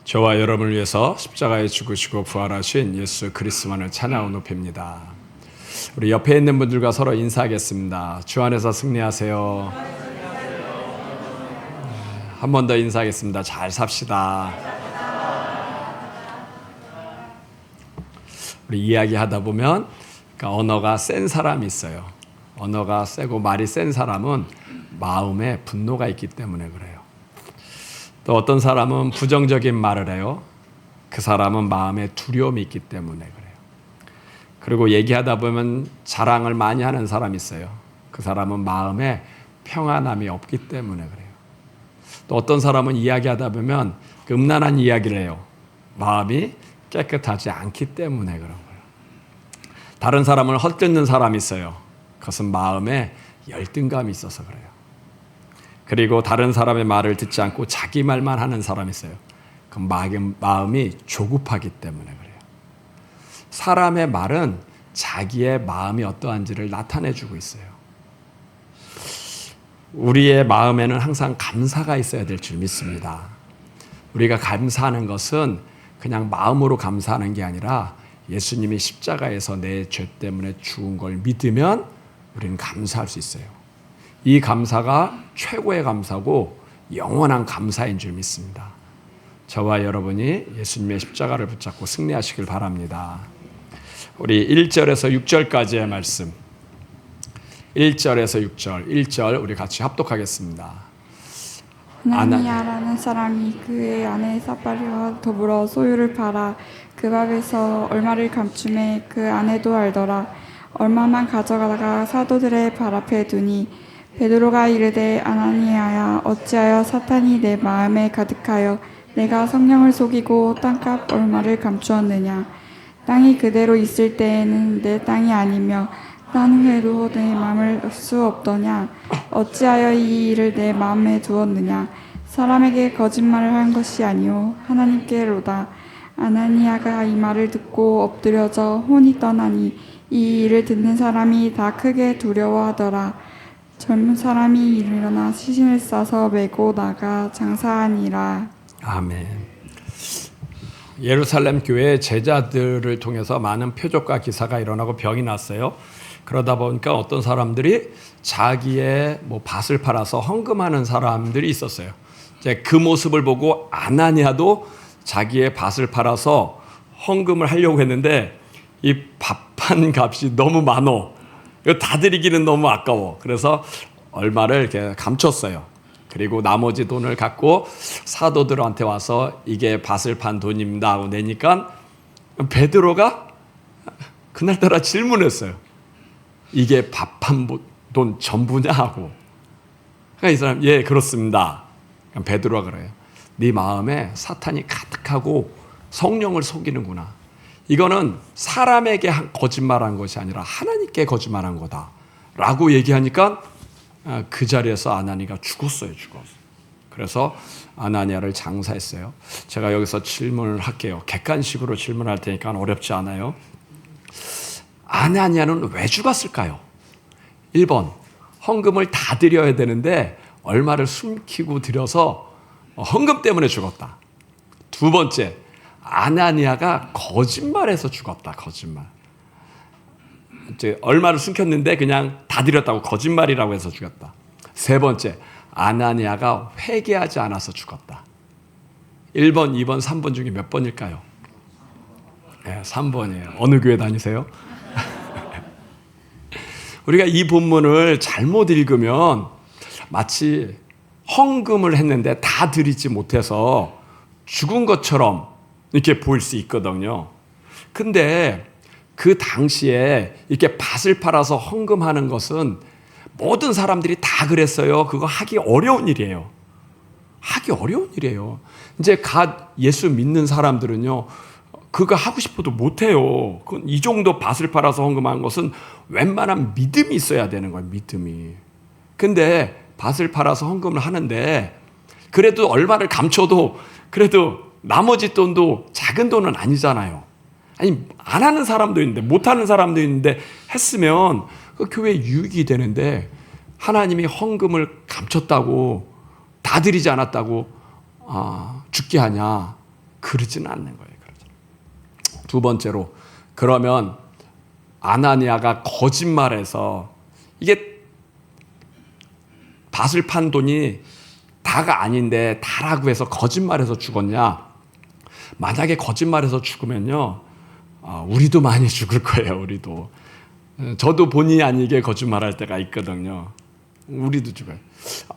저와 여러분을 위해서 십자가에 죽으시고 부활하신 예수 그리스도만을 찬양하고 높입니다. 우리 옆에 있는 분들과 서로 인사하겠습니다. 주 안에서 승리하세요. 한 번 더 인사하겠습니다. 잘 삽시다. 우리 이야기하다 보면 언어가 센 사람이 있어요. 언어가 세고 말이 센 사람은 마음에 분노가 있기 때문에 그래요. 또 어떤 사람은 부정적인 말을 해요. 그 사람은 마음에 두려움이 있기 때문에 그래요. 그리고 얘기하다 보면 자랑을 많이 하는 사람이 있어요. 그 사람은 마음에 평안함이 없기 때문에 그래요. 또 어떤 사람은 이야기하다 보면 음란한 이야기를 해요. 마음이 깨끗하지 않기 때문에 그런 거예요. 다른 사람을 헛듣는 사람이 있어요. 그것은 마음에 열등감이 있어서 그래요. 그리고 다른 사람의 말을 듣지 않고 자기 말만 하는 사람이 있어요. 그 마음이 조급하기 때문에 그래요. 사람의 말은 자기의 마음이 어떠한지를 나타내주고 있어요. 우리의 마음에는 항상 감사가 있어야 될 줄 믿습니다. 우리가 감사하는 것은 그냥 마음으로 감사하는 게 아니라 예수님이 십자가에서 내 죄 때문에 죽은 걸 믿으면 우리는 감사할 수 있어요. 이 감사가 최고의 감사고 영원한 감사인 줄 믿습니다. 저와 여러분이 예수님의 십자가를 붙잡고 승리하시길 바랍니다. 우리 1절에서 6절까지의 말씀, 1절에서 6절, 1절 우리 같이 합독하겠습니다. 아나니아라는 사람이 그의 아내 삽바리와 더불어 소유를 팔아 그 값에서 얼마를 감춤해 그 아내도 알더라. 얼마만 가져가다가 사도들의 발 앞에 두니 베드로가 이르되 아나니아야 어찌하여 사탄이 내 마음에 가득하여 내가 성령을 속이고 땅값 얼마를 감추었느냐. 땅이 그대로 있을 때에는 내 땅이 아니며 난 후에도 내 마음을 알 수 없더냐. 어찌하여 이 일을 내 마음에 두었느냐. 사람에게 거짓말을 한 것이 아니오 하나님께로다. 아나니아가 이 말을 듣고 엎드려져 혼이 떠나니 이 일을 듣는 사람이 다 크게 두려워하더라. 젊은 사람이 일어나 시신을 싸서 메고 나가 장사하니라. 아멘. 예루살렘 교회 제자들을 통해서 많은 표적과 기사가 일어나고 병이 났어요. 그러다 보니까 어떤 사람들이 자기의 밭을 팔아서 헌금하는 사람들이 있었어요. 이제 그 모습을 보고 아나니아도 자기의 밭을 팔아서 헌금을 하려고 했는데 이 밭판 값이 너무 많어. 이거 다 드리기는 너무 아까워. 그래서 얼마를 이렇게 감췄어요. 그리고 나머지 돈을 갖고 사도들한테 와서 이게 밭을 판 돈입니다 하고 내니까 베드로가 그날따라 질문했어요. 이게 밭 판 돈 전부냐 하고. 그러니까 이 사람 예 그렇습니다. 베드로가 그래요. 네 마음에 사탄이 가득하고 성령을 속이는구나. 이거는 사람에게 거짓말한 것이 아니라 하나님께 거짓말한 거다 라고 얘기하니까 그 자리에서 아나니아가 죽었어요. 그래서 아나니아를 장사했어요. 제가 여기서 질문을 할게요. 객관식으로 질문할 테니까 어렵지 않아요. 아나니아는 왜 죽었을까요? 1번 헌금을 다 드려야 되는데 얼마를 숨기고 드려서 헌금 때문에 죽었다. 2번째 아나니아가 거짓말해서 죽었다. 거짓말. 이제 얼마를 숨겼는데 그냥 다 드렸다고 거짓말이라고 해서 죽었다. 3번째 아나니아가 회개하지 않아서 죽었다. 1번, 2번, 3번 중에 몇 번일까요? 네, 3번이에요. 어느 교회 다니세요? 우리가 이 본문을 잘못 읽으면 마치 헌금을 했는데 다 드리지 못해서 죽은 것처럼 이렇게 보일 수 있거든요. 근데 그 당시에 이렇게 밭을 팔아서 헌금하는 것은 모든 사람들이 다 그랬어요. 그거 하기 어려운 일이에요. 하기 어려운 일이에요. 이제 갓 예수 믿는 사람들은요, 그거 하고 싶어도 못해요. 이 정도 밭을 팔아서 헌금하는 것은 웬만한 믿음이 있어야 되는 거예요. 믿음이. 근데 밭을 팔아서 헌금을 하는데 그래도 얼마를 감춰도 그래도 나머지 돈도 작은 돈은 아니잖아요. 아니 안 하는 사람도 있는데 못하는 사람도 있는데 했으면 그 교회에 유익이 되는데 하나님이 헌금을 감췄다고 다 드리지 않았다고 죽게 하냐. 그러지는 않는 거예요. 두 번째로, 그러면 아나니아가 거짓말해서 이게 밭을 판 돈이 다가 아닌데 다라고 해서 거짓말해서 죽었냐? 만약에 거짓말해서 죽으면요, 우리도 많이 죽을 거예요. 우리도. 저도 본의 아니게 거짓말할 때가 있거든요. 우리도 죽어요.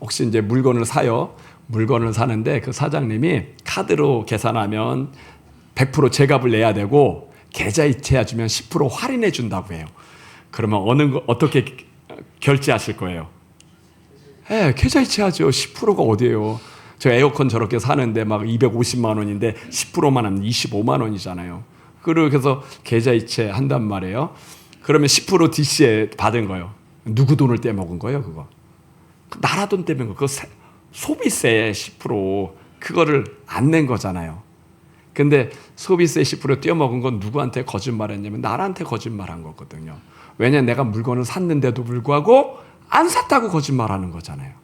혹시 이제 물건을 사요. 물건을 사는데 그 사장님이 카드로 계산하면 100% 제값을 내야 되고 계좌이체해 주면 10% 할인해 준다고 해요. 그러면 어떻게 결제하실 거예요? 예, 계좌이체하죠. 10%가 어디예요? 저 에어컨 저렇게 사는데 막 250만 원인데 10%만 하면 25만 원이잖아요. 그래서 계좌이체 한단 말이에요. 그러면 10% DC에 받은 거예요. 누구 돈을 떼먹은 거예요, 그거? 나라 돈 떼먹은 거. 그거 소비세 10% 그거를 안 낸 거잖아요. 근데 소비세 10% 떼어먹은 건 누구한테 거짓말했냐면 나한테 거짓말한 거거든요. 왜냐면 내가 물건을 샀는데도 불구하고 안 샀다고 거짓말하는 거잖아요.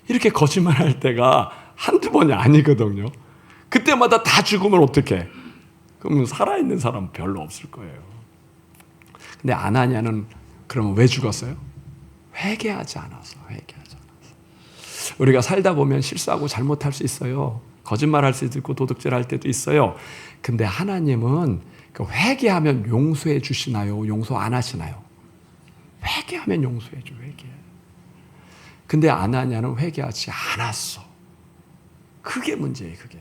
이렇게 거짓말할 때가 한두 번이 아니거든요. 그때마다 다 죽으면 어떡해? 그러면 살아있는 사람은 별로 없을 거예요. 근데 아나니아는 그러면 왜 죽었어요? 회개하지 않아서. 우리가 살다 보면 실수하고 잘못할 수 있어요. 거짓말할 수도 있고 도둑질할 때도 있어요. 근데 하나님은 회개하면 용서해 주시나요? 용서 안 하시나요? 회개하면 용서해 줘. 회개. 근데 아나니아는 회개하지 않았어. 그게 문제예요. 그게.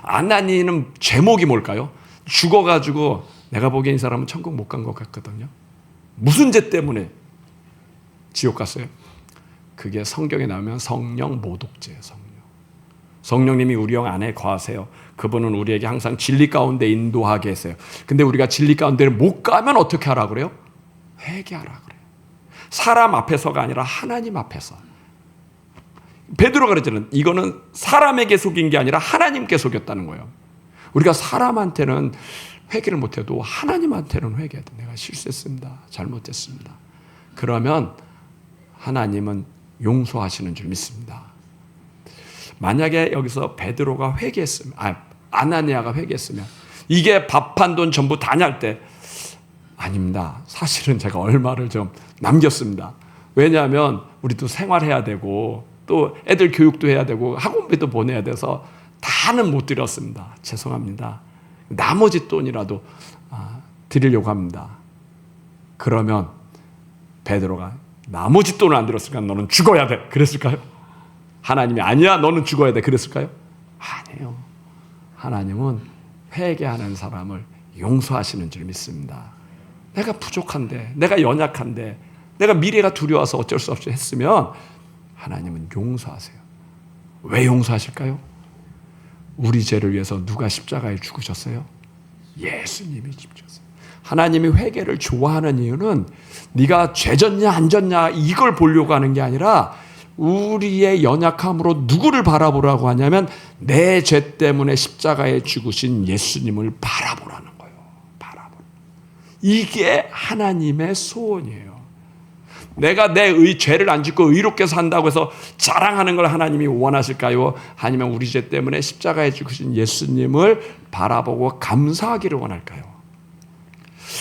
아나니아는 제목이 뭘까요? 죽어가지고 내가 보기엔 이 사람은 천국 못 간 것 같거든요. 무슨 죄 때문에 지옥 갔어요? 그게 성경에 나오면 성령 모독죄예요. 성령님이 우리 영 안에 거하세요. 그분은 우리에게 항상 진리 가운데 인도하게 했어요. 근데 우리가 진리 가운데를 못 가면 어떻게 하라 그래요? 회개하라 그래요. 사람 앞에서가 아니라 하나님 앞에서. 베드로가 그랬잖아요. 이거는 사람에게 속인 게 아니라 하나님께 속였다는 거예요. 우리가 사람한테는 회개를 못해도 하나님한테는 회개해야 돼. 내가 실수했습니다. 잘못했습니다. 그러면 하나님은 용서하시는 줄 믿습니다. 만약에 여기서 베드로가 회개했으면, 아나니아가 회개했으면 이게 밥 한 돈 전부 다 날 때, 아닙니다. 사실은 제가 얼마를 좀 남겼습니다. 왜냐하면 우리도 생활해야 되고 또 애들 교육도 해야 되고 학원비도 보내야 돼서 다는 못 드렸습니다. 죄송합니다. 나머지 돈이라도 드리려고 합니다. 그러면 베드로가 나머지 돈을 안 들었으니까 너는 죽어야 돼. 그랬을까요? 하나님이 아니야, 너는 죽어야 돼. 그랬을까요? 아니에요. 하나님은 회개하는 사람을 용서하시는 줄 믿습니다. 내가 부족한데, 내가 연약한데, 내가 미래가 두려워서 어쩔 수 없이 했으면 하나님은 용서하세요. 왜 용서하실까요? 우리 죄를 위해서 누가 십자가에 죽으셨어요? 예수님이 죽으셨어요. 하나님이 회개를 좋아하는 이유는 네가 죄졌냐 안 졌냐 이걸 보려고 하는 게 아니라 우리의 연약함으로 누구를 바라보라고 하냐면 내 죄 때문에 십자가에 죽으신 예수님을 바라보라는 거예요. 이게 하나님의 소원이에요. 내가 내 죄를 안 짓고 의롭게 산다고 해서 자랑하는 걸 하나님이 원하실까요? 아니면 우리 죄 때문에 십자가에 죽으신 예수님을 바라보고 감사하기를 원할까요?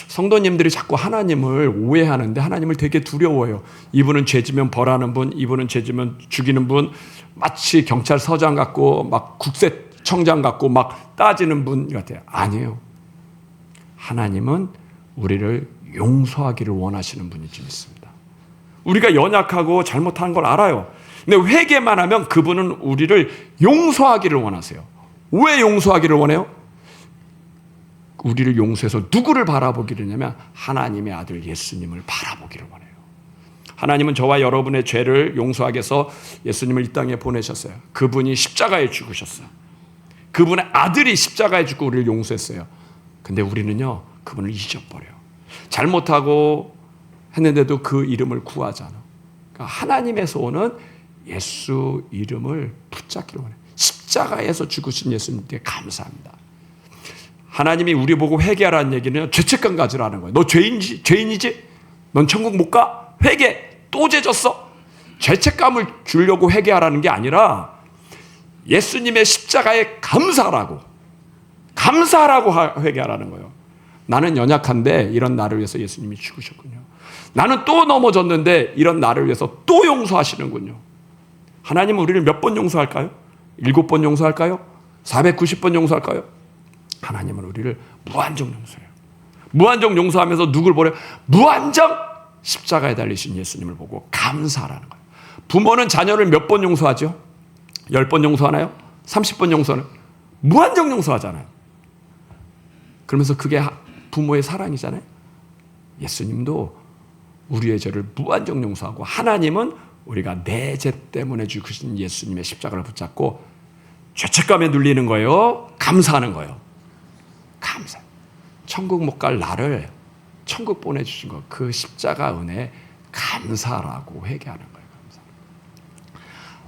성도님들이 자꾸 하나님을 오해하는데 하나님을 되게 두려워해요. 이분은 죄지면 벌하는 분, 이분은 죄지면 죽이는 분, 마치 경찰서장 같고 막 국세청장 같고 막 따지는 분 같아요. 아니에요. 하나님은 우리를 용서하기를 원하시는 분인지 믿습니다. 우리가 연약하고 잘못한 걸 알아요. 근데 회개만 하면 그분은 우리를 용서하기를 원하세요. 왜 용서하기를 원해요? 우리를 용서해서 누구를 바라보기를 하냐면 하나님의 아들 예수님을 바라보기를 원해요. 하나님은 저와 여러분의 죄를 용서하기 위해서 예수님을 이 땅에 보내셨어요. 그분이 십자가에 죽으셨어요. 그분의 아들이 십자가에 죽고 우리를 용서했어요. 근데 우리는요, 그분을 잊어버려요. 잘못하고 했는데도 그 이름을 구하잖아. 그러니까 하나님에서 오는 예수 이름을 붙잡기를 원해요. 십자가에서 죽으신 예수님께 감사합니다. 하나님이 우리 보고 회개하라는 얘기는 죄책감 가지라는 거예요. 너 죄인이지? 넌 천국 못 가? 회개! 또 죄졌어? 죄책감을 주려고 회개하라는 게 아니라 예수님의 십자가에 감사하라고 회개하라는 거예요. 나는 연약한데 이런 나를 위해서 예수님이 죽으셨군요. 나는 또 넘어졌는데 이런 나를 위해서 또 용서하시는군요. 하나님은 우리를 몇 번 용서할까요? 7번 용서할까요? 490번 용서할까요? 하나님은 우리를 무한정 용서해요. 무한정 용서하면서 누굴 보려? 무한정 십자가에 달리신 예수님을 보고 감사하라는 거예요. 부모는 자녀를 몇 번 용서하죠? 10번 용서하나요? 30번 용서하나요? 무한정 용서하잖아요. 그러면서 그게 부모의 사랑이잖아요. 예수님도 우리의 죄를 무한정 용서하고, 하나님은 우리가 내 죄 때문에 죽으신 예수님의 십자가를 붙잡고 죄책감에 눌리는 거예요. 감사하는 거예요. 감사. 천국 못 갈 나를 천국 보내주신 거, 그 십자가 은혜에 감사라고 회개하는 거예요.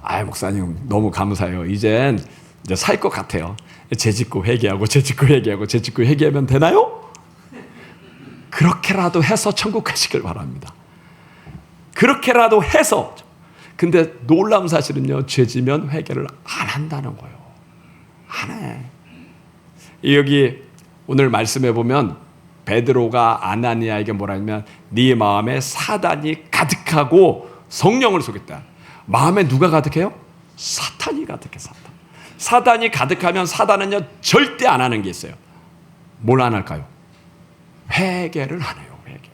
감사. 목사님 너무 감사해요. 이제 살 것 같아요. 죄 짓고 회개하고 죄 짓고 회개하고 죄 짓고 회개하면 되나요? 그렇게라도 해서 천국 가시길 바랍니다. 그렇게라도 해서. 근데 놀라운 사실은요, 죄 지면 회개를 안 한다는 거예요. 안 해. 여기 오늘 말씀해 보면 베드로가 아나니아에게 뭐라 하냐면, 네 마음에 사단이 가득하고 성령을 속였다. 마음에 누가 가득해요? 사탄이 가득해. 사단이 가득하면 사단은요 절대 안 하는 게 있어요. 뭘 안 할까요? 회개를 안 해요. 회개.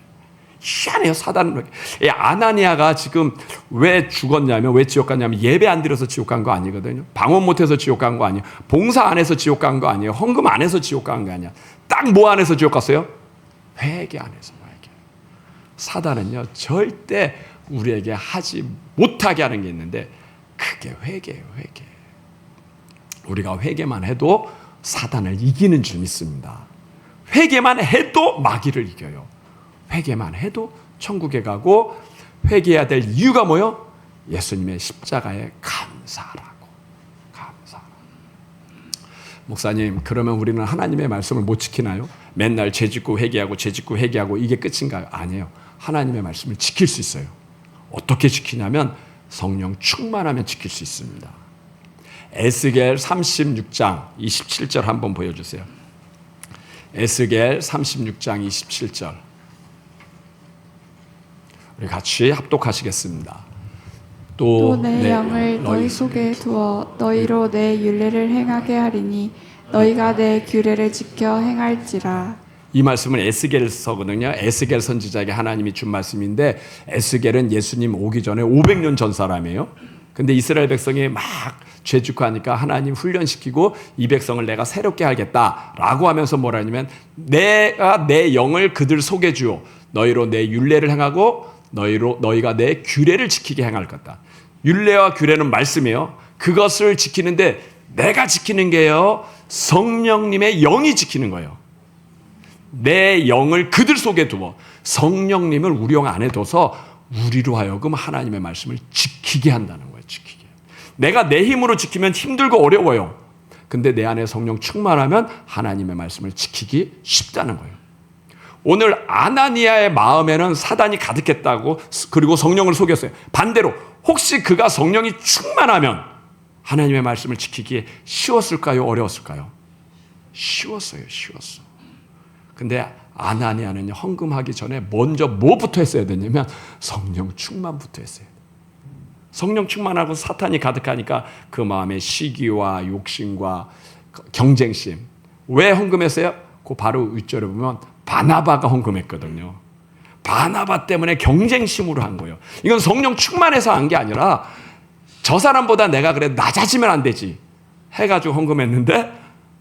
희한해요. 사단은. 아나니아가 지금 왜 죽었냐면, 왜 지옥 갔냐면, 예배 안 드려서 지옥 간 거 아니거든요. 방언 못해서 지옥 간 거 아니에요. 봉사 안 해서 지옥 간 거 아니에요. 헌금 안 해서 지옥 간 거 아니야. 딱 뭐 안 해서 지옥 갔어요? 회개 안 해서. 회개. 사단은요 절대 우리에게 하지 못하게 하는 게 있는데, 그게 회개예요. 회개. 우리가 회개만 해도 사단을 이기는 줄 믿습니다. 회개만 해도 마귀를 이겨요. 회개만 해도 천국에 가고, 회개해야 될 이유가 뭐요? 예수님의 십자가에 감사하라고. 감사하라고. 목사님, 그러면 우리는 하나님의 말씀을 못 지키나요? 맨날 죄 짓고 회개하고 죄 짓고 회개하고 이게 끝인가요? 아니에요. 하나님의 말씀을 지킬 수 있어요. 어떻게 지키냐면 성령 충만하면 지킬 수 있습니다. 에스겔 36장 27절 한번 보여주세요. 에스겔 36장 27절. 우리 같이 합독하시겠습니다. 또 내 영을 너희 속에 두어 너희로 내 율례를 행하게 하리니 너희가 내 규례를 지켜 행할지라. 이 말씀은 에스겔서거든요. 에스겔 선지자에게 하나님이 준 말씀인데, 에스겔은 예수님 오기 전에 500년 전 사람이에요. 근데 이스라엘 백성이 막 죄짓고 하니까 하나님 훈련시키고, 이 백성을 내가 새롭게 하겠다라고 하면서 뭐라 하냐면, 내가 내 영을 그들 속에 주어 너희로 내 율례를 행하고 너희가 내 규례를 지키게 행할 것이다. 율례와 규례는 말씀이에요. 그것을 지키는데 내가 지키는 게요, 성령님의 영이 지키는 거예요. 내 영을 그들 속에 두어 성령님을 우리 영 안에 둬서 우리로 하여금 하나님의 말씀을 지키게 한다는 거예요. 지키게. 내가 내 힘으로 지키면 힘들고 어려워요. 근데 내 안에 성령 충만하면 하나님의 말씀을 지키기 쉽다는 거예요. 오늘 아나니아의 마음에는 사단이 가득했다고, 그리고 성령을 속였어요. 반대로 혹시 그가 성령이 충만하면 하나님의 말씀을 지키기에 쉬웠을까요? 어려웠을까요? 쉬웠어요. 쉬웠어. 근데 아나니아는 헌금하기 전에 먼저 뭐부터 했어야 되냐면 성령 충만부터 했어요. 성령 충만하고 사탄이 가득하니까 그 마음에 시기와 욕심과 경쟁심. 왜 헌금했어요? 그 바로 윗절에 보면 바나바가 헌금했거든요. 바나바 때문에 경쟁심으로 한 거예요. 이건 성령 충만해서 한 게 아니라, 저 사람보다 내가 그래 낮아지면 안 되지 해가지고 헌금했는데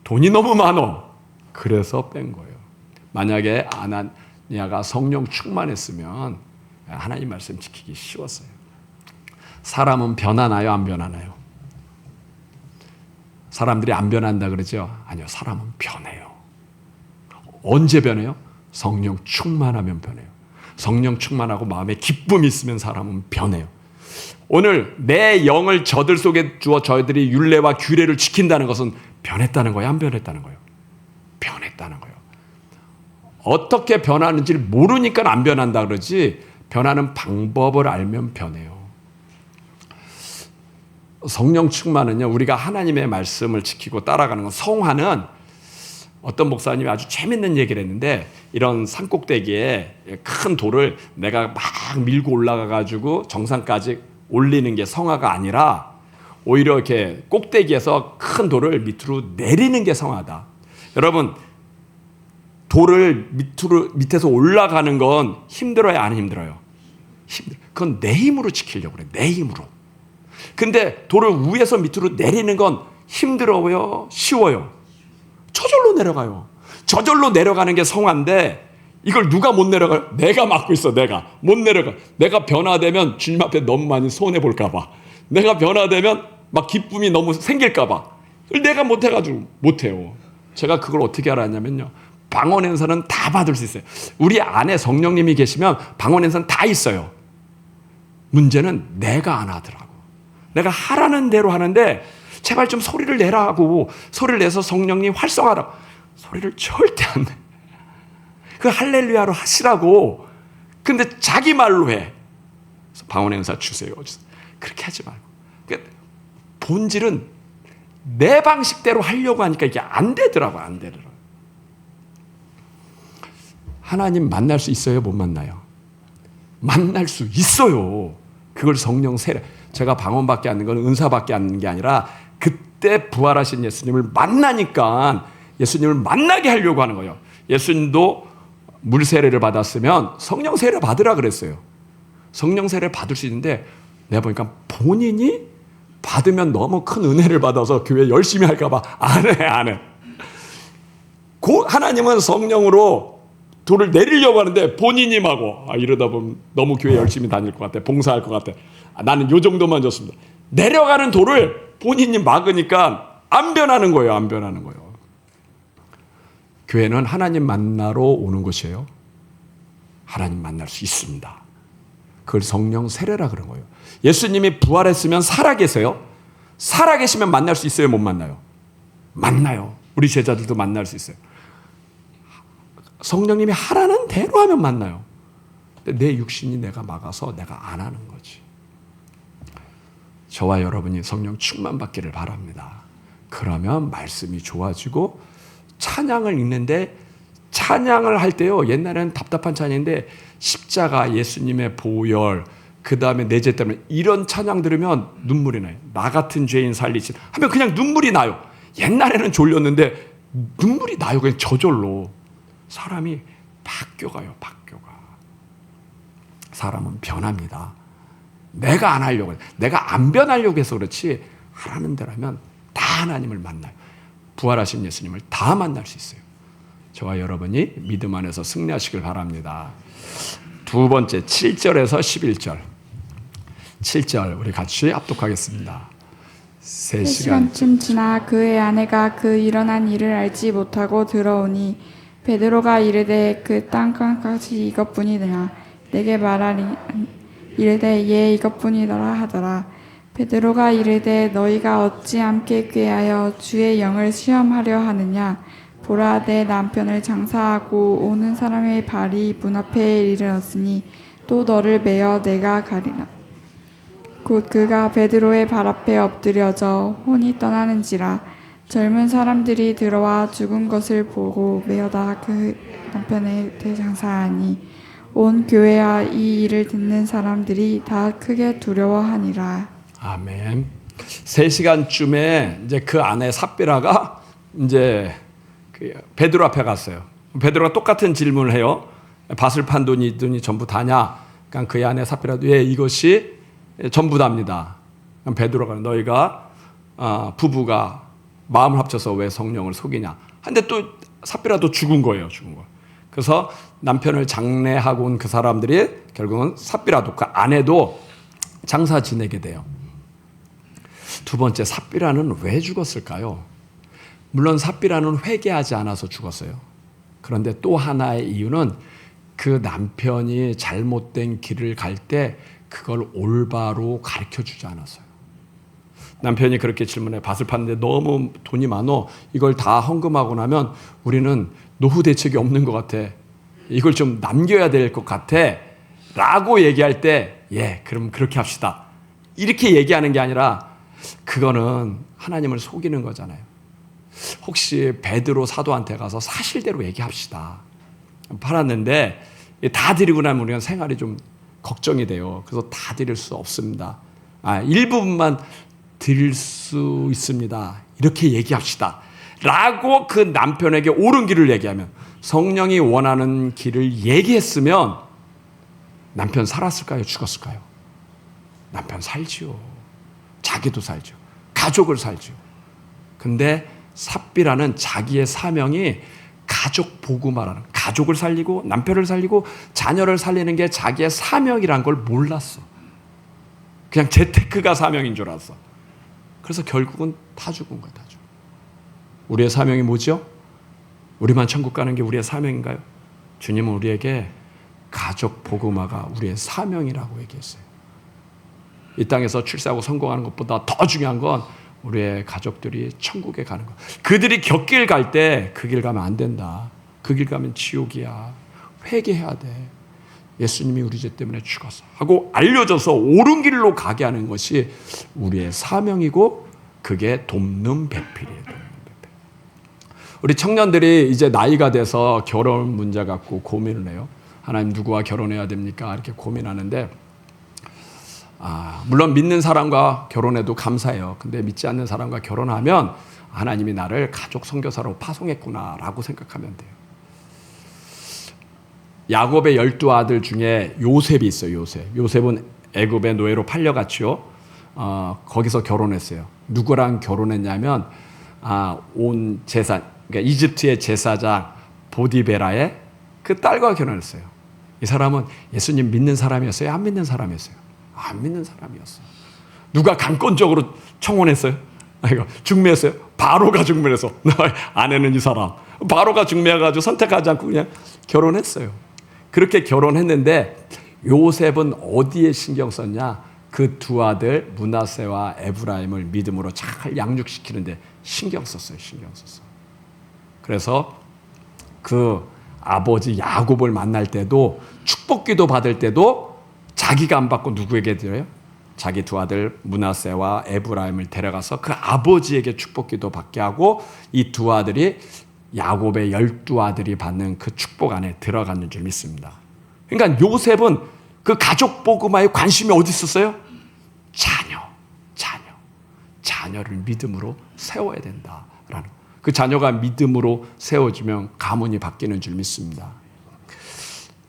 돈이 너무 많어. 그래서 뺀 거예요. 만약에 아나니아가 성령 충만했으면 하나님 말씀 지키기 쉬웠어요. 사람은 변하나요? 안 변하나요? 사람들이 안 변한다 그러죠? 아니요. 사람은 변해요. 언제 변해요? 성령 충만하면 변해요. 성령 충만하고 마음에 기쁨이 있으면 사람은 변해요. 오늘 내 영을 저들 속에 주어 저희들이 율례와 규례를 지킨다는 것은 변했다는 거예요? 안 변했다는 거예요? 변했다는 거예요. 어떻게 변하는지를 모르니까 안 변한다 그러지, 변하는 방법을 알면 변해요. 성령 충만은요, 우리가 하나님의 말씀을 지키고 따라가는 건, 성화는 어떤 목사님이 아주 재밌는 얘기를 했는데, 이런 산꼭대기에 큰 돌을 내가 막 밀고 올라가가지고 정상까지 올리는 게 성화가 아니라, 오히려 이렇게 꼭대기에서 큰 돌을 밑으로 내리는 게 성화다. 여러분, 돌을 밑에서 올라가는 건 힘들어요, 안 힘들어요? 그건 내 힘으로 지키려고 그래, 내 힘으로. 근데 돌을 위에서 밑으로 내리는 건 힘들어요, 쉬워요? 저절로 내려가요. 저절로 내려가는 게 성화인데, 이걸 누가 못 내려가요? 내가 막고 있어. 내가 못 내려가. 내가 변화되면 주님 앞에 너무 많이 손해 볼까 봐. 내가 변화되면 막 기쁨이 너무 생길까 봐. 내가 못해가지고 못해요. 제가 그걸 어떻게 알았냐면요, 방언 행사는 다 받을 수 있어요. 우리 안에 성령님이 계시면 방언 행사는 다 있어요. 문제는 내가 안 하더라고. 내가 하라는 대로 하는데, 제발 좀 소리를 내라고, 소리를 내서 성령님 활성화하라. 소리를 절대 안 내. 그 할렐루야로 하시라고. 근데 자기 말로 해. 방언 행사 주세요. 그렇게 하지 말고. 그러니까 본질은 내 방식대로 하려고 하니까 이게 안 되더라고, 안 되더라고. 하나님 만날 수 있어요, 못 만나요? 만날 수 있어요. 그걸 성령 세례. 제가 방언밖에 안 하는 건 은사밖에 안 하는 게 아니라, 그때 부활하신 예수님을 만나니까 예수님을 만나게 하려고 하는 거예요. 예수님도 물 세례를 받았으면 성령 세례 받으라 그랬어요. 성령 세례 받을 수 있는데, 내가 보니까 본인이 받으면 너무 큰 은혜를 받아서 교회 열심히 할까 봐 안 해. 하나님은 성령으로 돌을 내리려고 하는데, 본인이 마고, 이러다 보면 너무 교회 열심히 다닐 것 같아, 봉사할 것 같아, 나는 요 정도만 줬습니다. 내려가는 돌을 본인이 막으니까 안 변하는 거예요. 안 변하는 거예요. 교회는 하나님 만나러 오는 곳이에요. 하나님 만날 수 있습니다. 그걸 성령 세례라 그런 거예요. 예수님이 부활했으면 살아계세요. 살아계시면 만날 수 있어요, 못 만나요? 만나요. 우리 제자들도 만날 수 있어요. 성령님이 하라는 대로 하면 만나요. 근데 내 육신이 내가 막아서 내가 안 하는 거지. 저와 여러분이 성령 충만 받기를 바랍니다. 그러면 말씀이 좋아지고, 찬양을 읽는데, 찬양을 할 때요, 옛날에는 답답한 찬양인데, 십자가, 예수님의 보혈, 그 다음에 내 죄 때문에, 이런 찬양 들으면 눈물이 나요. 나 같은 죄인 살리신 하면 그냥 눈물이 나요. 옛날에는 졸렸는데 눈물이 나요. 그냥 저절로. 사람이 바뀌어가요. 바뀌어가. 사람은 변합니다. 내가 안 하려고 해. 내가 안 변하려고 해서 그렇지, 하라는 대로 하면 다 하나님을 만나요. 부활하신 예수님을 다 만날 수 있어요. 저와 여러분이 믿음 안에서 승리하시길 바랍니다. 두 번째, 7절에서 11절. 7절 우리 같이 합독하겠습니다. 3시간쯤 지나 그의 아내가 그 일어난 일을 알지 못하고 들어오니, 베드로가 이르되 그 땅끝까지 이것뿐이더냐. 내게 말하리 이르되 예 이것뿐이더라 하더라. 베드로가 이르되 너희가 어찌 함께 꾀하여 주의 영을 시험하려 하느냐. 보라, 내 남편을 장사하고 오는 사람의 발이 문 앞에 이르렀으니 또 너를 메어 내가 가리라. 곧 그가 베드로의 발 앞에 엎드려져 혼이 떠나는지라. 젊은 사람들이 들어와 죽은 것을 보고 메어다 그 남편에 대장사하니, 온 교회와 이 일을 듣는 사람들이 다 크게 두려워하니라. 아멘. 3시간쯤에 이제 그 아내 삽비라가 이제 그 베드로 앞에 갔어요. 베드로가 똑같은 질문을 해요. 밭을 판 돈이 이 돈이 전부 다냐? 그러니까 그의 아내 삽비라도 예, 이것이 전부 답니다. 그럼 베드로가 너희가 부부가 마음을 합쳐서 왜 성령을 속이냐? 근데 또 삽비라도 죽은 거예요. 죽은 거. 그래서 남편을 장례하고 온 그 사람들이 결국은 삽비라도, 그 아내도 장사 지내게 돼요. 두 번째, 삽비라는 왜 죽었을까요? 물론 삽비라는 회개하지 않아서 죽었어요. 그런데 또 하나의 이유는 그 남편이 잘못된 길을 갈 때 그걸 올바로 가르쳐주지 않았어요. 남편이 그렇게 질문해, 밭을 팠는데 너무 돈이 많어, 이걸 다 헌금하고 나면 우리는 노후 대책이 없는 것 같아, 이걸 좀 남겨야 될 것 같아 라고 얘기할 때, 예, 그럼 그렇게 합시다, 이렇게 얘기하는 게 아니라, 그거는 하나님을 속이는 거잖아요. 혹시 베드로 사도한테 가서 사실대로 얘기합시다. 팔았는데 다 드리고 나면 우리가 생활이 좀 걱정이 돼요. 그래서 다 드릴 수 없습니다. 일부분만 드릴 수 있습니다. 이렇게 얘기합시다. 라고 그 남편에게 옳은 길을 얘기하면, 성령이 원하는 길을 얘기했으면 남편 살았을까요? 죽었을까요? 남편 살지요. 자기도 살죠. 가족을 살죠. 근데 삽비라는 자기의 사명이 가족 복음화라는, 가족을 살리고 남편을 살리고 자녀를 살리는 게 자기의 사명이란 걸 몰랐어. 그냥 재테크가 사명인 줄 알았어. 그래서 결국은 다 죽은 거야. 다 죽은. 우리의 사명이 뭐죠? 우리만 천국 가는 게 우리의 사명인가요? 주님은 우리에게 가족 복음화가 우리의 사명이라고 얘기했어요. 이 땅에서 출세하고 성공하는 것보다 더 중요한 건 우리의 가족들이 천국에 가는 것. 그들이 곁길 갈 때 그 길 가면 안 된다. 그 길 가면 지옥이야. 회개해야 돼. 예수님이 우리 죄 때문에 죽었어 하고 알려줘서 옳은 길로 가게 하는 것이 우리의 사명이고, 그게 돕는 배필이에요. 돕는 배필. 우리 청년들이 이제 나이가 돼서 결혼 문제 갖고 고민을 해요. 하나님, 누구와 결혼해야 됩니까? 이렇게 고민하는데, 물론 믿는 사람과 결혼해도 감사해요. 근데 믿지 않는 사람과 결혼하면 하나님이 나를 가족 선교사로 파송했구나라고 생각하면 돼요. 야곱의 12아들 중에 요셉이 있어요. 요셉은 애굽의 노예로 팔려갔죠. 거기서 결혼했어요. 누구랑 결혼했냐면 온 제사, 그러니까 이집트의 제사장 보디베라의 그 딸과 결혼했어요. 이 사람은 예수님 믿는 사람이었어요? 안 믿는 사람이었어요? 안 믿는 사람이었어요. 누가 강권적으로 청혼했어요? 중매했어요? 바로가 중매해서 아내는 이 사람. 바로가 중매해가지고 선택하지 않고 그냥 결혼했어요. 그렇게 결혼했는데 요셉은 어디에 신경 썼냐? 그 두 아들 므낫세와 에브라임을 믿음으로 잘 양육시키는데 신경 썼어요. 그래서 그 아버지 야곱을 만날 때도, 축복기도 받을 때도 자기가 안 받고 누구에게 드려요? 자기 두 아들 므낫세와 에브라임을 데려가서 그 아버지에게 축복기도 받게 하고, 이 두 아들이 야곱의 12아들이 받는 그 축복 안에 들어갔는 줄 믿습니다. 그러니까 요셉은 그 가족 복음화에 관심이 어디 있었어요? 자녀를 믿음으로 세워야 된다라는, 그 자녀가 믿음으로 세워지면 가문이 바뀌는 줄 믿습니다.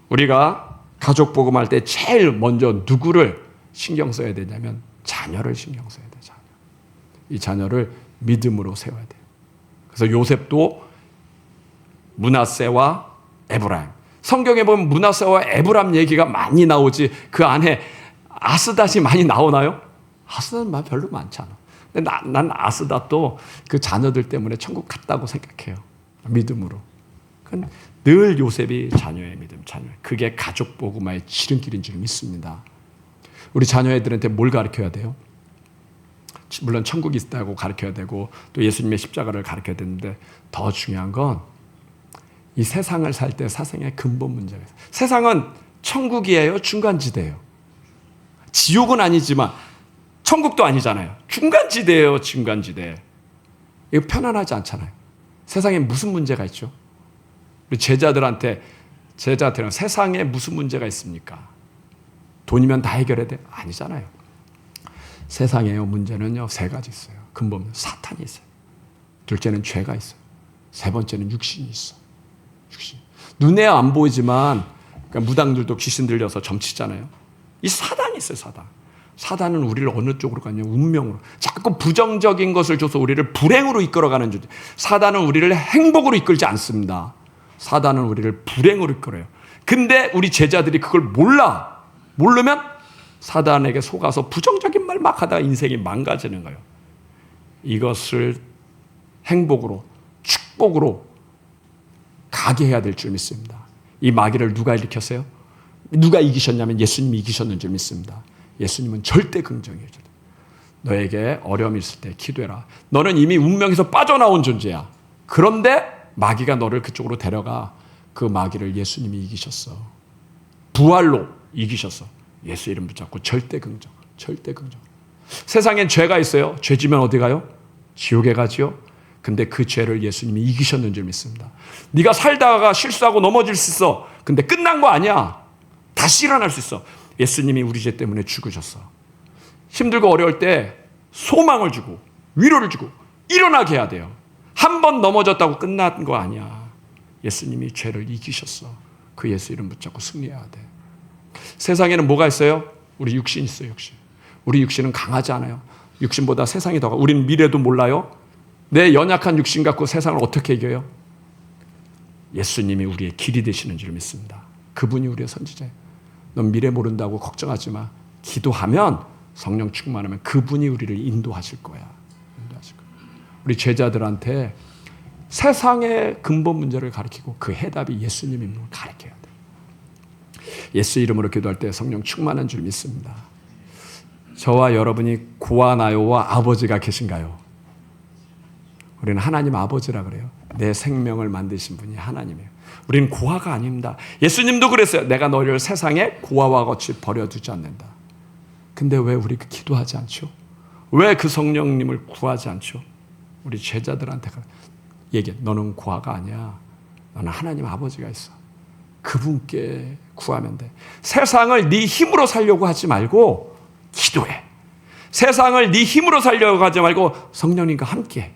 우리가 가족 복음할 때 제일 먼저 누구를 신경 써야 되냐면 자녀를 신경 써야 돼요. 이 자녀를 믿음으로 세워야 돼요. 그래서 요셉도 므낫세와 에브라임, 성경에 보면 므낫세와 에브라임 얘기가 많이 나오지 그 안에 아스닷이 많이 나오나요? 아스닷은 별로 많지 않아. 근데 난 아스닷도 그 자녀들 때문에 천국 갔다고 생각해요. 믿음으로. 늘 요셉이 자녀의 믿음, 그게 가족 복음화의 지름길인 줄 믿습니다. 우리 자녀 애들한테 뭘 가르쳐야 돼요? 물론 천국이 있다고 가르쳐야 되고 또 예수님의 십자가를 가르쳐야 되는데, 더 중요한 건 이 세상을 살 때 사상의 근본 문제가 있어요. 세상은 천국이에요? 중간지대예요? 지옥은 아니지만 천국도 아니잖아요. 중간지대예요. 중간지대. 이거 편안하지 않잖아요. 세상에 무슨 문제가 있죠? 우리 제자들한테는 세상에 무슨 문제가 있습니까? 돈이면 다 해결해야 돼? 아니잖아요. 세상의 문제는요, 세 가지 있어요. 근본, 사탄이 있어요. 둘째는 죄가 있어요. 세 번째는 육신이 있어. 눈에 안 보이지만, 그러니까 무당들도 귀신 들려서 점치잖아요. 이 사단이 있어요, 사단은 우리를 어느 쪽으로 가냐? 운명으로. 자꾸 부정적인 것을 줘서 우리를 불행으로 이끌어가는 존재. 사단은 우리를 행복으로 이끌지 않습니다. 사단은 우리를 불행으로 이끌어요. 근데 우리 제자들이 그걸 모르면 사단에게 속아서 부정적인 말 막 하다가 인생이 망가지는 거예요. 이것을 행복으로, 축복으로 가게 해야 될 줄 믿습니다. 이 마귀를 누가 일으켰어요? 누가 이기셨냐면 예수님이 이기셨는 줄 믿습니다. 예수님은 절대 긍정이에요. 너에게 어려움이 있을 때 기도해라. 너는 이미 운명에서 빠져나온 존재야. 그런데 마귀가 너를 그쪽으로 데려가. 그 마귀를 예수님이 이기셨어. 부활로 이기셨어. 예수 이름 붙잡고 절대 긍정. 세상엔 죄가 있어요. 죄 지면 어디 가요? 지옥에 가지요. 근데 그 죄를 예수님이 이기셨는 줄 믿습니다. 네가 살다가 실수하고 넘어질 수 있어. 근데 끝난 거 아니야. 다시 일어날 수 있어. 예수님이 우리 죄 때문에 죽으셨어. 힘들고 어려울 때 소망을 주고 위로를 주고 일어나게 해야 돼요. 한 번 넘어졌다고 끝난 거 아니야. 예수님이 죄를 이기셨어. 그 예수 이름 붙잡고 승리해야 돼. 세상에는 뭐가 있어요? 우리 육신 있어요. 육신. 우리 육신은 강하지 않아요. 육신보다 세상이 더 강해. 우리는 미래도 몰라요. 내 연약한 육신 갖고 세상을 어떻게 이겨요? 예수님이 우리의 길이 되시는 줄 믿습니다. 그분이 우리의 선지자예요. 넌 미래 모른다고 걱정하지 마. 기도하면 성령 충만하면 그분이 우리를 인도하실 거야. 우리 제자들한테 세상의 근본 문제를 가르치고 그 해답이 예수님인 걸 가르쳐야 돼. 예수 이름으로 기도할 때 성령 충만한 줄 믿습니다. 저와 여러분이 고아나요와 아버지가 계신가요? 우리는 하나님 아버지라 그래요. 내 생명을 만드신 분이 하나님이에요. 우리는 고아가 아닙니다. 예수님도 그랬어요. 내가 너희를 세상에 고아와 같이 버려두지 않는다. 근데 왜 우리 기도하지 않죠? 왜 그 성령님을 구하지 않죠? 우리 제자들한테 얘기해. 너는 고아가 아니야. 너는 하나님 아버지가 있어. 그분께 구하면 돼. 세상을 네 힘으로 살려고 하지 말고 기도해. 세상을 네 힘으로 살려고 하지 말고 성령님과 함께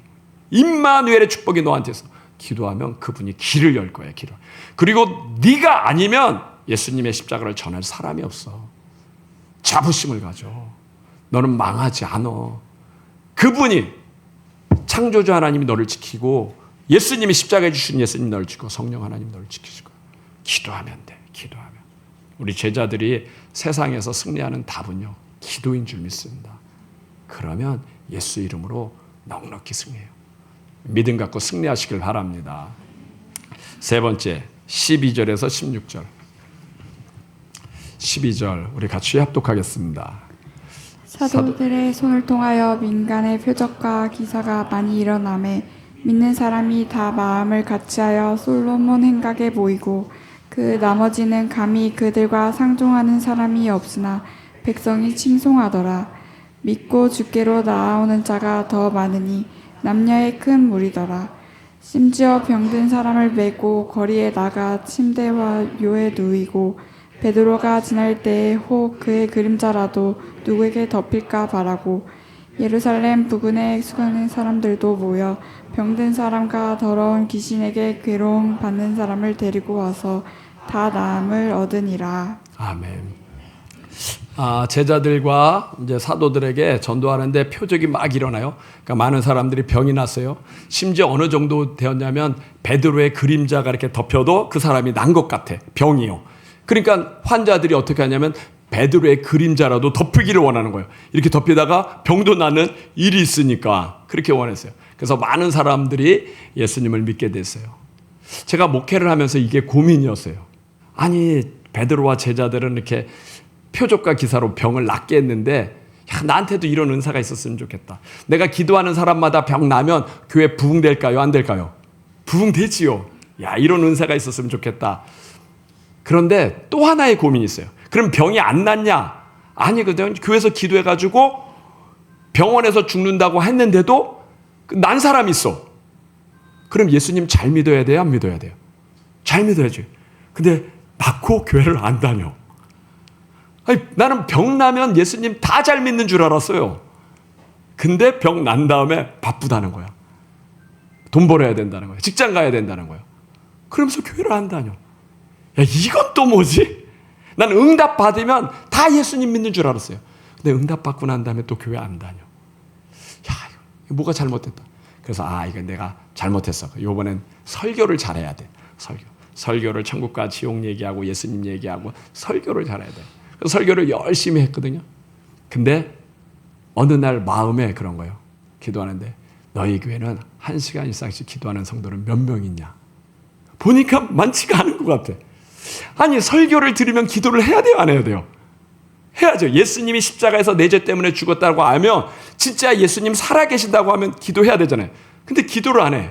임마누엘의 축복이 너한테 있어. 기도하면 그분이 길을 열 거야. 길을. 그리고 네가 아니면 예수님의 십자가를 전할 사람이 없어. 자부심을 가져. 너는 망하지 않아. 그분이 창조주 하나님이 너를 지키고 예수님이 십자가에 주신 예수님 너를 지키고 성령 하나님 너를 지키실 거야. 기도하면 돼. 기도하면. 우리 제자들이 세상에서 승리하는 답은요. 기도인 줄 믿습니다. 그러면 예수 이름으로 넉넉히 승리해요. 믿음 갖고 승리하시길 바랍니다. 세 번째 12절에서 16절. 12절 우리 같이 합독하겠습니다. 사도들의 손을 통하여 민간의 표적과 기사가 많이 일어나매 믿는 사람이 다 마음을 같이하여 솔로몬 행각에 모이고 그 나머지는 감히 그들과 상종하는 사람이 없으나 백성이 칭송하더라. 믿고 주께로 나아오는 자가 더 많으니 남녀의 큰 무리더라. 심지어 병든 사람을 메고 거리에 나가 침대와 묘에 누이고 베드로가 지날 때에 혹 그의 그림자라도 누구에게 덮일까 바라고 예루살렘 부근에 수가는 사람들도 모여 병든 사람과 더러운 귀신에게 괴로움 받는 사람을 데리고 와서 다 나음을 얻으니라. 아멘. 제자들과 이제 사도들에게 전도하는데 표적이 막 일어나요. 그러니까 많은 사람들이 병이 났어요. 심지어 어느 정도 되었냐면 베드로의 그림자가 이렇게 덮여도 그 사람이 난 것 같아. 병이요. 그러니까 환자들이 어떻게 하냐면 베드로의 그림자라도 덮이기를 원하는 거예요. 이렇게 덮이다가 병도 나는 일이 있으니까 그렇게 원했어요. 그래서 많은 사람들이 예수님을 믿게 됐어요. 제가 목회를 하면서 이게 고민이었어요. 아니 베드로와 제자들은 이렇게 표적과 기사로 병을 낫게 했는데 야, 나한테도 이런 은사가 있었으면 좋겠다. 내가 기도하는 사람마다 병 나면 교회 부흥될까요? 안 될까요? 부흥되지요. 야, 이런 은사가 있었으면 좋겠다. 그런데 또 하나의 고민이 있어요. 그럼 병이 안 낫냐? 아니거든. 교회에서 기도해가지고 병원에서 죽는다고 했는데도 난 사람이 있어. 그럼 예수님 잘 믿어야 돼요? 안 믿어야 돼요? 잘 믿어야지. 근데 낳고 교회를 안 다녀. 아니, 나는 병 나면 예수님 다 잘 믿는 줄 알았어요. 근데 병 난 다음에 바쁘다는 거야. 돈 벌어야 된다는 거야. 직장 가야 된다는 거야. 그러면서 교회를 안 다녀. 야, 이건 또 뭐지? 나는 응답 받으면 다 예수님 믿는 줄 알았어요. 근데 응답 받고 난 다음에 또 교회 안 다녀. 야, 이거 뭐가 잘못됐다. 그래서 이건 내가 잘못했어. 이번엔 설교를 잘해야 돼. 설교를 천국과 지옥 얘기하고 예수님 얘기하고 설교를 잘해야 돼. 그래서 설교를 열심히 했거든요. 근데 어느 날 마음에 그런 거예요. 기도하는데 너희 교회는 1시간 이상씩 기도하는 성도는 몇 명 있냐? 보니까 많지가 않은 것 같아. 아니 설교를 들으면 기도를 해야 돼요? 안 해야 돼요? 해야죠. 예수님이 십자가에서 내 죄 때문에 죽었다고 하면 진짜 예수님 살아계신다고 하면 기도해야 되잖아요. 근데 기도를 안 해.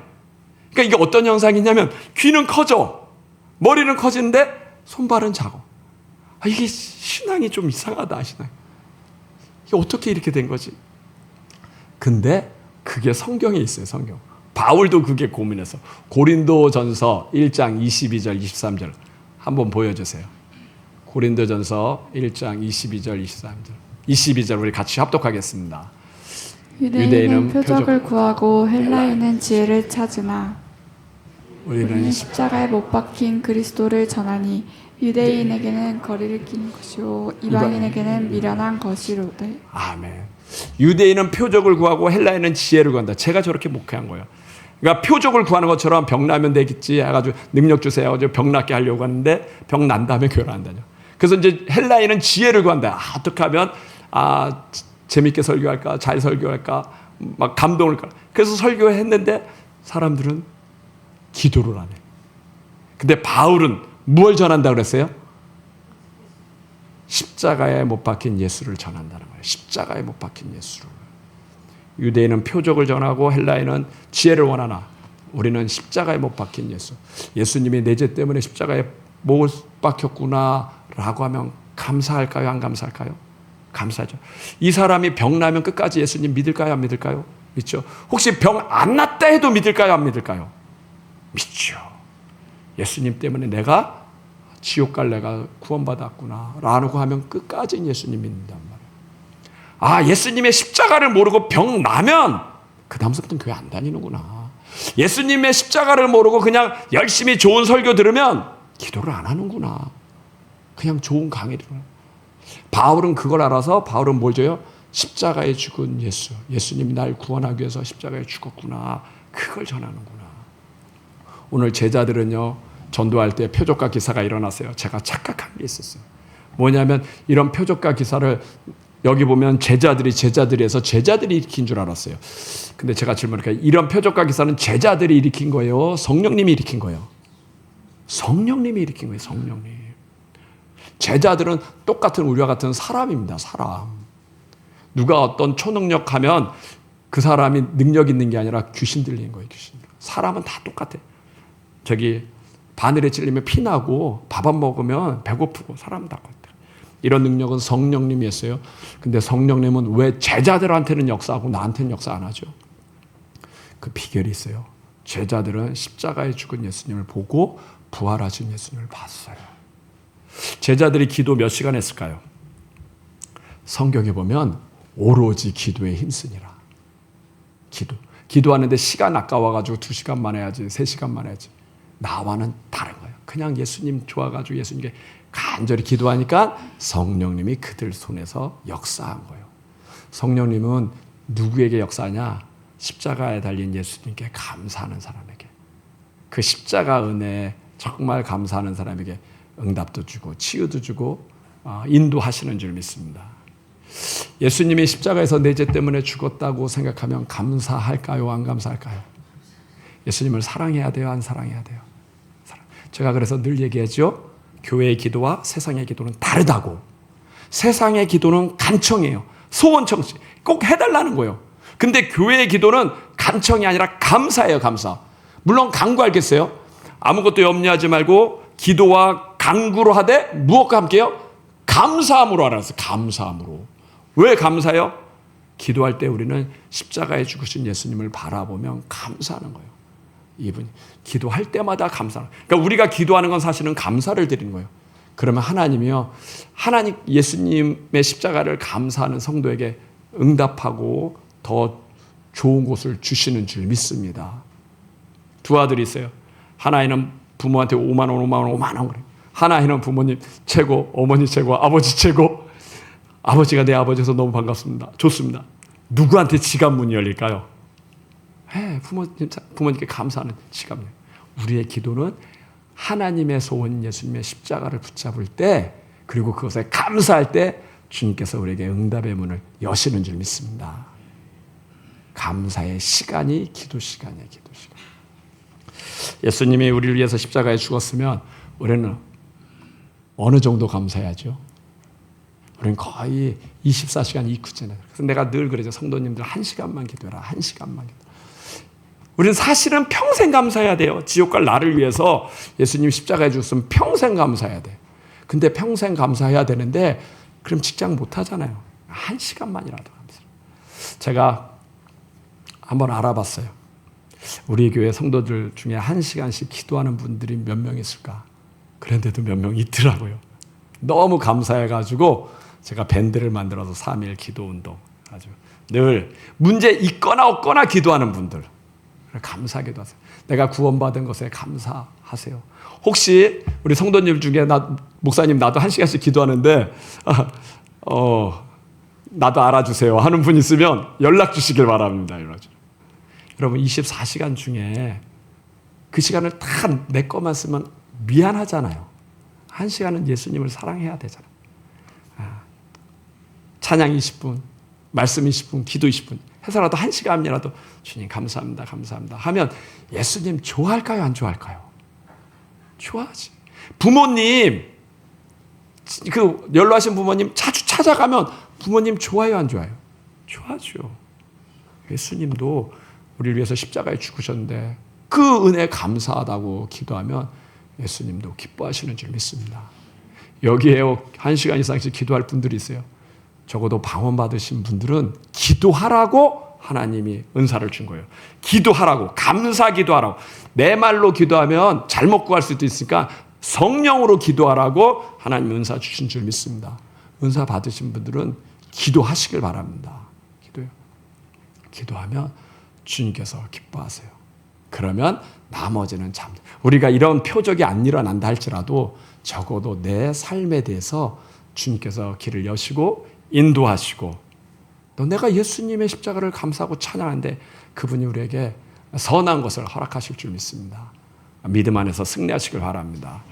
그러니까 이게 어떤 현상이냐면 귀는 커져. 머리는 커지는데 손발은 작아. 이게 신앙이 좀 이상하다. 신앙. 이게 어떻게 이렇게 된 거지? 근데 그게 성경에 있어요. 성경. 바울도 그게 고민해서 고린도전서 1장 22절 23절 한번 보여주세요. 고린도전서 1장 22절 23절 22절 우리 같이 합독하겠습니다. 유대인은 표적을 구하고 헬라인은 지혜를 찾으나 우리는 십자가에 못 박힌 그리스도를 전하니 유대인에게는 거리를 끼는 것이요 이방인에게는 미련한 것이로되. 아멘. 유대인은 표적을 구하고 헬라인은 지혜를 구한다. 제가 저렇게 목회한 거예요. 그러니까 표적을 구하는 것처럼 병 나면 되겠지 해가지고 능력 주세요. 병 낫게 하려고 하는데 병 난 다음에 교회를 한다죠. 그래서 이제 헬라인은 지혜를 구한다. 어떻게 하면 재밌게 설교할까, 잘 설교할까, 막 감동을 할까. 그래서 설교했는데 사람들은 기도를 안 해. 근데 바울은 뭘 전한다 그랬어요? 십자가에 못 박힌 예수를 전한다는 거예요. 십자가에 못 박힌 예수를. 유대인은 표적을 전하고 헬라인은 지혜를 원하나 우리는 십자가에 못 박힌 예수. 예수님이 내 죄 때문에 십자가에 못 박혔구나 라고 하면 감사할까요? 안 감사할까요? 감사하죠. 이 사람이 병 나면 끝까지 예수님 믿을까요? 안 믿을까요? 믿죠. 혹시 병 안 났다 해도 믿을까요? 안 믿을까요? 믿죠. 예수님 때문에 내가 지옥 갈 내가 구원받았구나 라고 하면 끝까지 예수님 믿는단 말이에요. 예수님의 십자가를 모르고 병 나면 그 다음부터는 교회 안 다니는구나. 예수님의 십자가를 모르고 그냥 열심히 좋은 설교 들으면 기도를 안 하는구나. 그냥 좋은 강의 들어요. 바울은 그걸 알아서 바울은 뭘 줘요? 십자가에 죽은 예수. 예수님이 날 구원하기 위해서 십자가에 죽었구나. 그걸 전하는구나. 오늘 제자들은요. 전도할 때 표적과 기사가 일어났어요. 제가 착각한 게 있었어요. 뭐냐면 이런 표적과 기사를 여기 보면 제자들이 해서 제자들이 일으킨 줄 알았어요. 근데 제가 질문할게요. 이런 표적과 기사는 제자들이 일으킨 거예요? 성령님이 일으킨 거예요? 성령님이 일으킨 거예요. 성령님. 제자들은 똑같은 우리와 같은 사람입니다. 사람. 누가 어떤 초능력하면 그 사람이 능력 있는 게 아니라 귀신 들린 거예요. 귀신. 사람은 다 똑같아. 바늘에 찔리면 피나고 밥 안 먹으면 배고프고 사람은 다 똑같아. 이런 능력은 성령님이 했어요. 근데 성령님은 왜 제자들한테는 역사하고 나한테는 역사 안 하죠? 그 비결이 있어요. 제자들은 십자가에 죽은 예수님을 보고 부활하신 예수님을 봤어요. 제자들이 기도 몇 시간 했을까요? 성경에 보면 오로지 기도에 힘쓰니라. 기도하는데 시간 아까워가지고 2시간만 해야지 3시간만 해야지. 나와는 다른 거예요. 그냥 예수님 좋아가지고 예수님께 간절히 기도하니까 성령님이 그들 손에서 역사한 거예요. 성령님은 누구에게 역사하냐? 십자가에 달린 예수님께 감사하는 사람에게. 그 십자가 은혜에 정말 감사하는 사람에게 응답도 주고 치유도 주고 인도하시는 줄 믿습니다. 예수님이 십자가에서 내 죄 때문에 죽었다고 생각하면 감사할까요? 안 감사할까요? 예수님을 사랑해야 돼요? 안 사랑해야 돼요? 제가 그래서 늘 얘기하죠. 교회의 기도와 세상의 기도는 다르다고. 세상의 기도는 간청이에요. 소원청시. 꼭 해달라는 거예요. 근데 교회의 기도는 간청이 아니라 감사예요. 감사. 물론 간구하겠어요. 아무것도 염려하지 말고 기도와 간구로 하되 무엇과 함께요? 감사함으로 하라서 감사함으로. 왜 감사해요? 기도할 때 우리는 십자가에 죽으신 예수님을 바라보면 감사하는 거예요. 이분이 기도할 때마다 감사하는 거예요. 그러니까 우리가 기도하는 건 사실은 감사를 드리는 거예요. 그러면 하나님이요. 하나님 예수님의 십자가를 감사하는 성도에게 응답하고 더 좋은 곳을 주시는 줄 믿습니다. 두 아들이 있어요. 하나이는 부모한테 5만 원 그래요. 하나이는 부모님 최고, 어머니 최고, 아버지 최고. 아버지가 내 아버지여서 너무 반갑습니다. 좋습니다. 누구한테 지갑 문이 열릴까요? 부모님께 감사하는 지갑문. 우리의 기도는 하나님의 온 예수님의 십자가를 붙잡을 때 그리고 그것에 감사할 때 주님께서 우리에게 응답의 문을 여시는 줄 믿습니다. 감사의 시간이 기도 시간이에요. 기도 시간. 예수님이 우리를 위해서 십자가에 죽었으면 우리는 어느 정도 감사해야죠? 우리는 거의 24시간 이쿠잖아요. 그래서 내가 늘 그러죠. 성도님들 1시간만 기도해라. 1시간만 기도. 우리는 사실은 평생 감사해야 돼요. 지옥 갈 나를 위해서 예수님 십자가에 죽었으면 평생 감사해야 돼. 근데 평생 감사해야 되는데 그럼 직장 못 하잖아요. 1시간만이라도 감사. 제가 한번 알아봤어요. 우리 교회 성도들 중에 1시간씩 기도하는 분들이 몇 명 있을까? 그런데도 몇 명 있더라고요. 너무 감사해가지고 제가 밴드를 만들어서 3일 기도운동 아주 늘 문제 있거나 없거나 기도하는 분들 감사하기도 하세요. 내가 구원받은 것에 감사하세요. 혹시 우리 성도님 중에 목사님 나도 1시간씩 기도하는데 나도 알아주세요 하는 분 있으면 연락 주시길 바랍니다. 여러분 24시간 중에 그 시간을 다 내 것만 쓰면 미안하잖아요. 1시간은 예수님을 사랑해야 되잖아요. 찬양 20분, 말씀 20분, 기도 20분 해서라도 1시간이라도 주님 감사합니다, 감사합니다 하면 예수님 좋아할까요, 안 좋아할까요? 좋아하지. 부모님, 그 연로하신 부모님 자주 찾아가면 부모님 좋아요, 안 좋아요? 좋아하죠. 예수님도 우리를 위해서 십자가에 죽으셨는데 그 은혜 감사하다고 기도하면 예수님도 기뻐하시는 줄 믿습니다. 여기에 1시간 이상씩 기도할 분들이 있어요. 적어도 방언 받으신 분들은 기도하라고 하나님이 은사를 준 거예요. 기도하라고, 감사 기도하라고. 내 말로 기도하면 잘못 구할 수도 있으니까 성령으로 기도하라고 하나님 은사 주신 줄 믿습니다. 은사 받으신 분들은 기도하시길 바랍니다. 기도요. 기도하면 주님께서 기뻐하세요. 그러면 나머지는 참 우리가 이런 표적이 안 일어난다 할지라도 적어도 내 삶에 대해서 주님께서 길을 여시고 인도하시고 또 내가 예수님의 십자가를 감사하고 찬양하는데 그분이 우리에게 선한 것을 허락하실 줄 믿습니다. 믿음 안에서 승리하시길 바랍니다.